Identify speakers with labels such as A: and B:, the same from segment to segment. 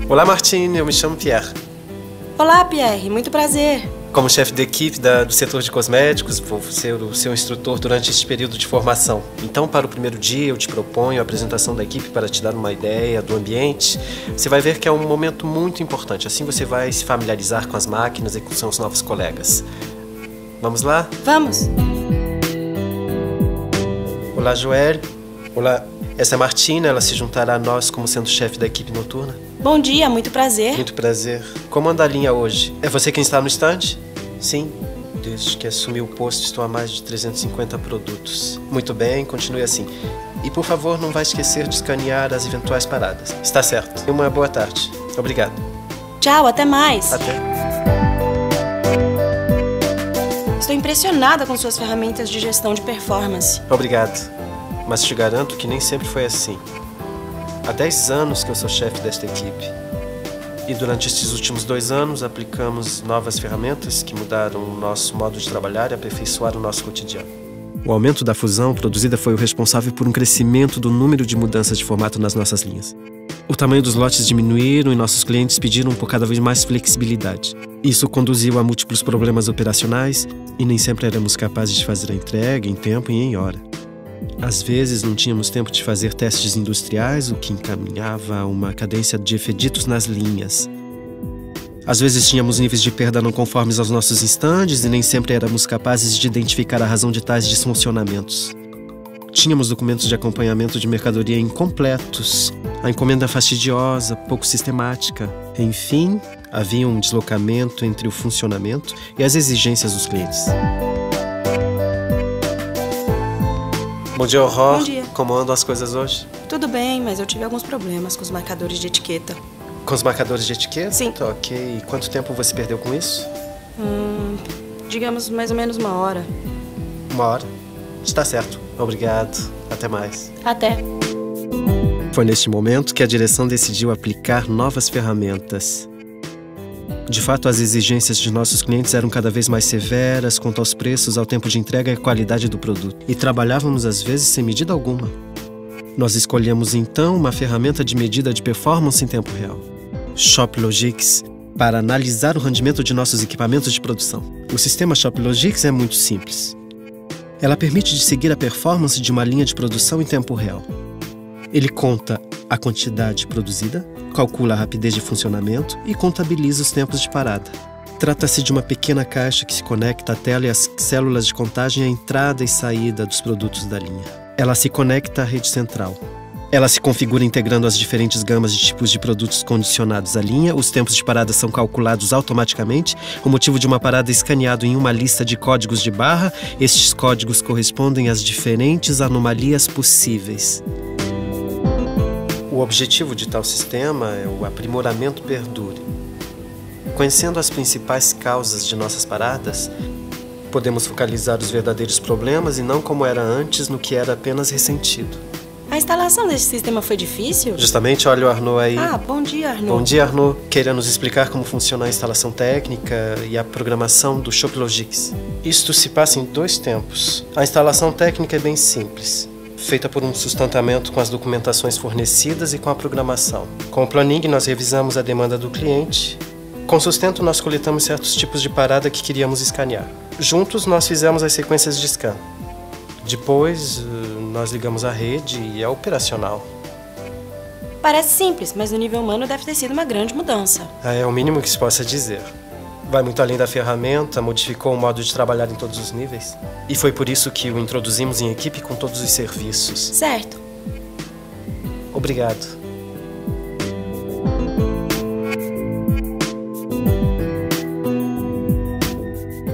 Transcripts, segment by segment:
A: Olá, Martine, eu me chamo Pierre.
B: Olá, Pierre, muito prazer.
A: Como chefe de equipe do setor de cosméticos, vou ser o seu instrutor durante este período de formação. Então, para o primeiro dia, eu te proponho a apresentação da equipe para te dar uma ideia do ambiente. Você vai ver que é um momento muito importante. Assim você vai se familiarizar com as máquinas e com seus novos colegas. Vamos lá?
B: Vamos.
A: Olá, Joelle. Olá, essa é a Martina. Ela se juntará a nós como sendo chefe da equipe noturna.
B: Bom dia, muito prazer.
A: Muito prazer. Como anda a linha hoje? É você quem está no stand? Sim. Desde que assumi o posto, estou a mais de 350 produtos. Muito bem, continue assim. E, por favor, não vai esquecer de escanear as eventuais paradas. Está certo. Uma boa tarde. Obrigado.
B: Tchau, até mais.
A: Até.
B: Estou impressionada com suas ferramentas de gestão de performance.
A: Obrigado. Mas te garanto que nem sempre foi assim. Há 10 anos que eu sou chefe desta equipe. E durante estes últimos 2 anos aplicamos novas ferramentas que mudaram o nosso modo de trabalhar e aperfeiçoaram o nosso cotidiano. O aumento da fusão produzida foi o responsável por um crescimento do número de mudanças de formato nas nossas linhas. O tamanho dos lotes diminuíram e nossos clientes pediram por cada vez mais flexibilidade. Isso conduziu a múltiplos problemas operacionais e nem sempre éramos capazes de fazer a entrega em tempo e em hora. Às vezes não tínhamos tempo de fazer testes industriais, o que encaminhava a uma cadência de efeditos nas linhas. Às vezes tínhamos níveis de perda não conformes aos nossos estandes e nem sempre éramos capazes de identificar a razão de tais desfuncionamentos. Tínhamos documentos de acompanhamento de mercadoria incompletos, a encomenda fastidiosa, pouco sistemática. Enfim, havia um deslocamento entre o funcionamento e as exigências dos clientes. Bom dia, Aurore.
B: Bom dia.
A: Como andam as coisas hoje?
B: Tudo bem, mas eu tive alguns problemas com os marcadores de etiqueta.
A: Com os marcadores de etiqueta?
B: Sim.
A: Ok. E quanto tempo você perdeu com isso?
B: Digamos mais ou menos 1 hora.
A: 1 hora. Está certo. Obrigado. Até mais.
B: Até.
A: Foi neste momento que a direção decidiu aplicar novas ferramentas. De fato, as exigências de nossos clientes eram cada vez mais severas quanto aos preços, ao tempo de entrega e à qualidade do produto. E trabalhávamos, às vezes, sem medida alguma. Nós escolhemos, então, uma ferramenta de medida de performance em tempo real. ShopLogix, para analisar o rendimento de nossos equipamentos de produção. O sistema ShopLogix é muito simples. Ela permite seguir a performance de uma linha de produção em tempo real. Ele conta a quantidade produzida, calcula a rapidez de funcionamento e contabiliza os tempos de parada. Trata-se de uma pequena caixa que se conecta à tela e às células de contagem à entrada e saída dos produtos da linha. Ela se conecta à rede central. Ela se configura integrando as diferentes gamas de tipos de produtos condicionados à linha, os tempos de parada são calculados automaticamente, o motivo de uma parada é escaneado em uma lista de códigos de barra, estes códigos correspondem às diferentes anomalias possíveis. O objetivo de tal sistema é o aprimoramento perdure. Conhecendo as principais causas de nossas paradas, podemos focalizar os verdadeiros problemas e não como era antes, no que era apenas ressentido.
B: A instalação desse sistema foi difícil?
A: Justamente, olha o Arnaud aí.
B: Ah, bom dia, Arnaud.
A: Bom dia, Arnaud. Queira nos explicar como funciona a instalação técnica e a programação do ShopLogix. Isto se passa em 2 tempos. A instalação técnica é bem simples, feita por um sustentamento com as documentações fornecidas e com a programação. Com o planning, nós revisamos a demanda do cliente. Com sustento, nós coletamos certos tipos de parada que queríamos escanear. Juntos, nós fizemos as sequências de scan. Depois, nós ligamos a rede e é operacional.
B: Parece simples, mas no nível humano deve ter sido uma grande mudança.
A: É o mínimo que se possa dizer. Vai muito além da ferramenta, modificou o modo de trabalhar em todos os níveis. E foi por isso que o introduzimos em equipe com todos os serviços.
B: Certo.
A: Obrigado.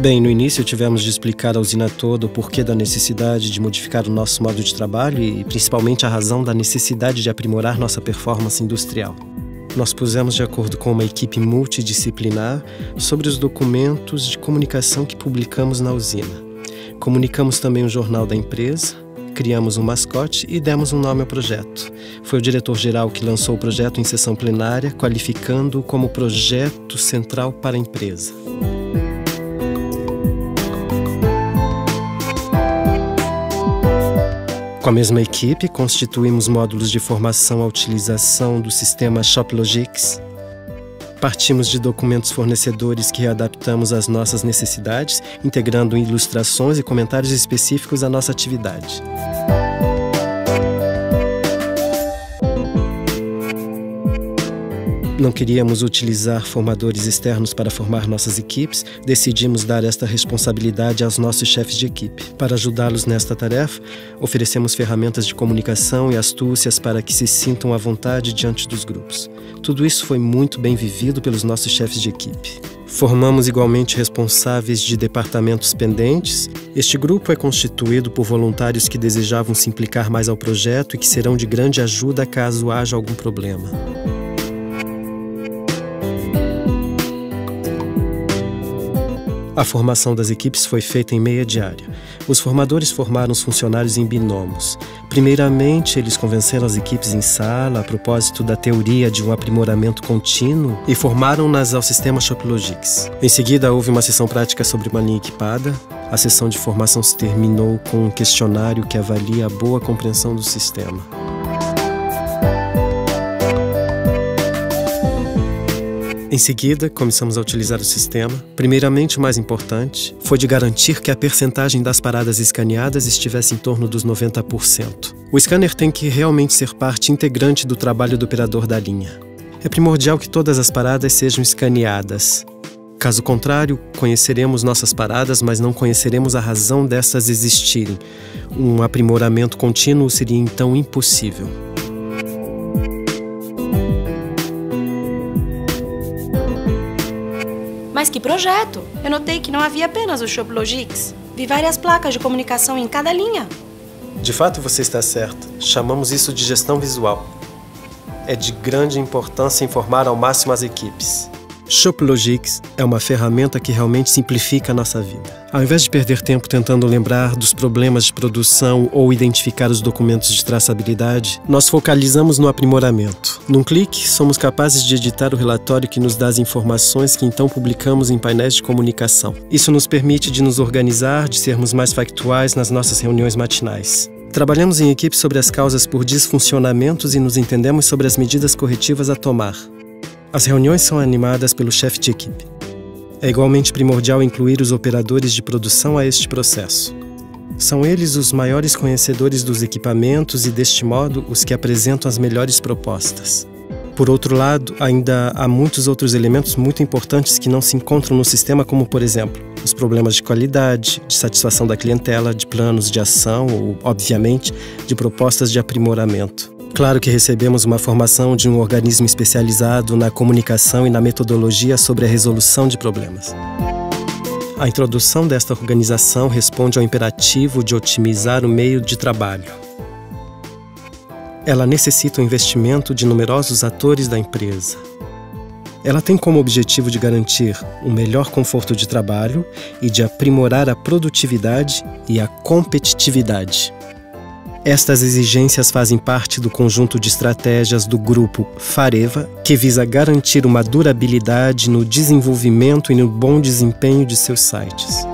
A: Bem, no início tivemos de explicar à usina toda o porquê da necessidade de modificar o nosso modo de trabalho e principalmente a razão da necessidade de aprimorar nossa performance industrial. Nós pusemos de acordo com uma equipe multidisciplinar sobre os documentos de comunicação que publicamos na usina. Comunicamos também o jornal da empresa, criamos um mascote e demos um nome ao projeto. Foi o diretor-geral que lançou o projeto em sessão plenária, qualificando-o como projeto central para a empresa. Com a mesma equipe, constituímos módulos de formação à utilização do sistema ShopLogix. Partimos de documentos fornecedores que adaptamos às nossas necessidades, integrando ilustrações e comentários específicos à nossa atividade. Não queríamos utilizar formadores externos para formar nossas equipes, decidimos dar esta responsabilidade aos nossos chefes de equipe. Para ajudá-los nesta tarefa, oferecemos ferramentas de comunicação e astúcias para que se sintam à vontade diante dos grupos. Tudo isso foi muito bem vivido pelos nossos chefes de equipe. Formamos igualmente responsáveis de departamentos pendentes. Este grupo é constituído por voluntários que desejavam se implicar mais ao projeto e que serão de grande ajuda caso haja algum problema. A formação das equipes foi feita em meia diária. Os formadores formaram os funcionários em binômios. Primeiramente, eles convenceram as equipes em sala a propósito da teoria de um aprimoramento contínuo e formaram-nas ao sistema ShopLogics. Em seguida, houve uma sessão prática sobre uma linha equipada. A sessão de formação se terminou com um questionário que avalia a boa compreensão do sistema. Em seguida, começamos a utilizar o sistema. Primeiramente, o mais importante foi de garantir que a percentagem das paradas escaneadas estivesse em torno dos 90%. O scanner tem que realmente ser parte integrante do trabalho do operador da linha. É primordial que todas as paradas sejam escaneadas. Caso contrário, conheceremos nossas paradas, mas não conheceremos a razão dessas existirem. Um aprimoramento contínuo seria então impossível.
B: Mas que projeto! Eu notei que não havia apenas o ShopLogics. Vi várias placas de comunicação em cada linha.
A: De fato, você está certo. Chamamos isso de gestão visual. É de grande importância informar ao máximo as equipes. ShopLogics é uma ferramenta que realmente simplifica a nossa vida. Ao invés de perder tempo tentando lembrar dos problemas de produção ou identificar os documentos de traçabilidade, nós focalizamos no aprimoramento. Num clique, somos capazes de editar o relatório que nos dá as informações que então publicamos em painéis de comunicação. Isso nos permite de nos organizar, de sermos mais factuais nas nossas reuniões matinais. Trabalhamos em equipe sobre as causas por disfuncionamentos e nos entendemos sobre as medidas corretivas a tomar. As reuniões são animadas pelo chefe de equipe. É igualmente primordial incluir os operadores de produção a este processo. São eles os maiores conhecedores dos equipamentos e, deste modo, os que apresentam as melhores propostas. Por outro lado, ainda há muitos outros elementos muito importantes que não se encontram no sistema, como, por exemplo, os problemas de qualidade, de satisfação da clientela, de planos de ação ou, obviamente, de propostas de aprimoramento. Claro que recebemos uma formação de um organismo especializado na comunicação e na metodologia sobre a resolução de problemas. A introdução desta organização responde ao imperativo de otimizar o meio de trabalho. Ela necessita o investimento de numerosos atores da empresa. Ela tem como objetivo de garantir um melhor conforto de trabalho e de aprimorar a produtividade e a competitividade. Estas exigências fazem parte do conjunto de estratégias do grupo Fareva, que visa garantir uma durabilidade no desenvolvimento e no bom desempenho de seus sites.